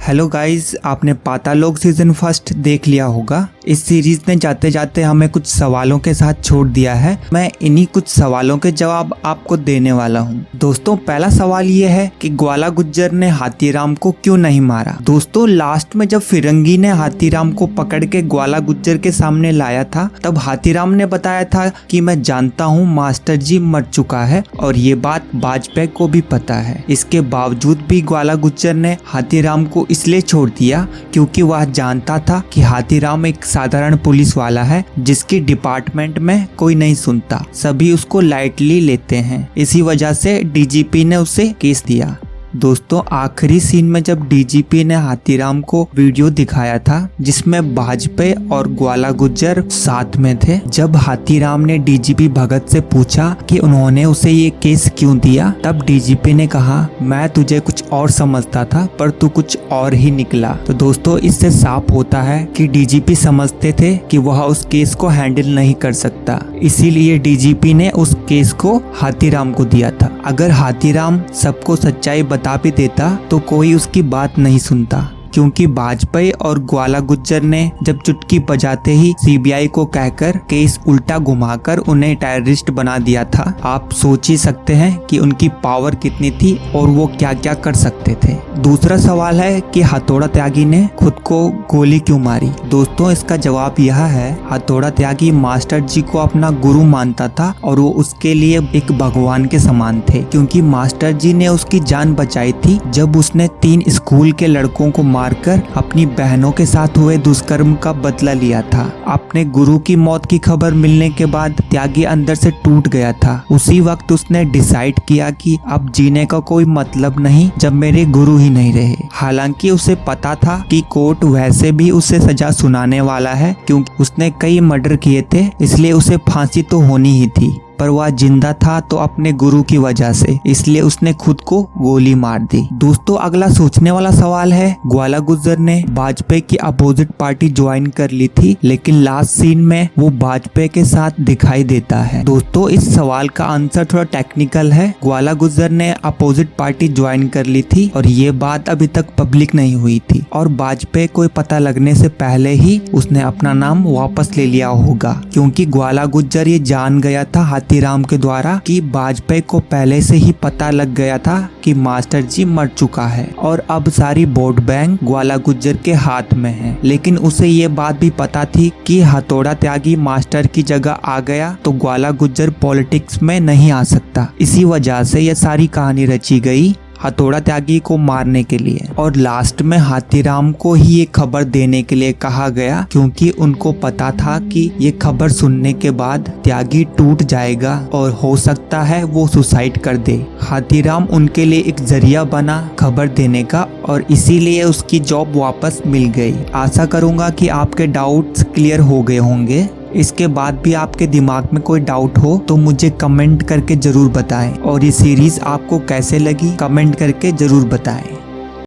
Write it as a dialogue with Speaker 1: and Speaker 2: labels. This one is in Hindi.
Speaker 1: हेलो गाइस, आपने पातालोक सीजन फर्स्ट देख लिया होगा। इस सीरीज ने जाते जाते हमें कुछ सवालों के साथ छोड़ दिया है। मैं इन्हीं कुछ सवालों के जवाब आपको देने वाला हूँ। दोस्तों, पहला सवाल ये है कि ग्वाला गुज्जर ने हाथीराम को क्यों नहीं मारा। दोस्तों, लास्ट में जब फिरंगी ने हाथीराम को पकड़ के ग्वाला गुज्जर के सामने लाया था, तब हाथीराम ने बताया था कि मैं जानता हूँ मास्टर जी मर चुका है, और ये बात वाजपेयी को भी पता है। इसके बावजूद भी ग्वाला गुज्जर ने हाथीराम को इसलिए छोड़ दिया क्योंकि वह जानता था कि हाथीराम एक साधारण पुलिस वाला है जिसकी डिपार्टमेंट में कोई नहीं सुनता, सभी उसको लाइटली लेते हैं। इसी वजह से डीजीपी ने उसे केस दिया। दोस्तों, आखिरी सीन में जब डीजीपी ने हाथीराम को वीडियो दिखाया था जिसमें वाजपेयी और ग्वाला गुज्जर साथ में थे, जब हाथीराम ने डीजीपी भगत से पूछा कि उन्होंने उसे ये केस क्यों दिया, तब डीजीपी ने कहा, मैं तुझे कुछ और समझता था पर तू कुछ और ही निकला। तो दोस्तों, इससे साफ होता है कि डीजीपी समझते थे कि वह उस केस को हैंडल नहीं कर सकता, इसीलिए डीजीपी ने उस केस को हाथीराम को दिया था। अगर हाथीराम सबको सच्चाई बता भी देता तो कोई उसकी बात नहीं सुनता, क्योंकि वाजपेयी और ग्वाला गुज्जर ने जब चुटकी बजाते ही सीबीआई को कहकर केस उल्टा घुमाकर उन्हें टेररिस्ट बना दिया था। आप सोच ही सकते हैं कि उनकी पावर कितनी थी और वो क्या क्या कर सकते थे। दूसरा सवाल है कि हथौड़ा त्यागी ने खुद को गोली क्यों मारी। दोस्तों, इसका जवाब यह है, हथौड़ा त्यागी मास्टर जी को अपना गुरु मानता था और वो उसके लिए एक भगवान के समान थे, क्योंकि मास्टर जी ने उसकी जान बचाई थी जब उसने 3 स्कूल के लड़कों को मारकर अपनी बहनों के साथ हुए दुष्कर्म का बदला लिया था। अपने गुरु की मौत की खबर मिलने के बाद त्यागी अंदर से टूट गया था। उसी वक्त उसने डिसाइड किया कि अब जीने का कोई मतलब नहीं जब मेरे गुरु ही नहीं रहे। हालांकि उसे पता था कि कोर्ट वैसे भी उसे सजा सुनाने वाला है, क्योंकि उसने कई मर्डर किए थे, इसलिए उसे फांसी तो होनी ही थी, पर वह जिंदा था तो अपने गुरु की वजह से, इसलिए उसने खुद को गोली मार दी। दोस्तों, अगला सोचने वाला सवाल है, ग्वाला गुज्जर ने वाजपेयी की अपोजिट पार्टी ज्वाइन कर ली थी, लेकिन लास्ट सीन में वो वाजपेयी के साथ दिखाई देता है। दोस्तों, इस सवाल का आंसर थोड़ा टेक्निकल है। ग्वाला गुज्जर ने अपोजिट पार्टी ज्वाइन कर ली थी और ये बात अभी तक पब्लिक नहीं हुई थी, और वाजपेयी को पता लगने से पहले ही उसने अपना नाम वापस ले लिया होगा, क्योंकि ग्वाला गुज्जर ये जान गया था हाथीराम के द्वारा कि वाजपेयी को पहले से ही पता लग गया था कि मास्टर जी मर चुका है और अब सारी वोट बैंक ग्वाला गुज्जर के हाथ में है। लेकिन उसे ये बात भी पता थी कि हथौड़ा त्यागी मास्टर की जगह आ गया तो ग्वाला गुज्जर पॉलिटिक्स में नहीं आ सकता। इसी वजह से यह सारी कहानी रची गई हथौड़ा त्यागी को मारने के लिए, और लास्ट में हाथीराम को ही ये खबर देने के लिए कहा गया, क्योंकि उनको पता था कि ये खबर सुनने के बाद त्यागी टूट जाएगा और हो सकता है वो सुसाइड कर दे। हाथीराम उनके लिए एक जरिया बना खबर देने का, और इसीलिए उसकी जॉब वापस मिल गई। आशा करूंगा कि आपके डाउट्स क्लियर हो गए होंगे। इसके बाद भी आपके दिमाग में कोई डाउट हो तो मुझे कमेंट करके जरूर बताएं, और ये सीरीज आपको कैसे लगी कमेंट करके जरूर बताएं।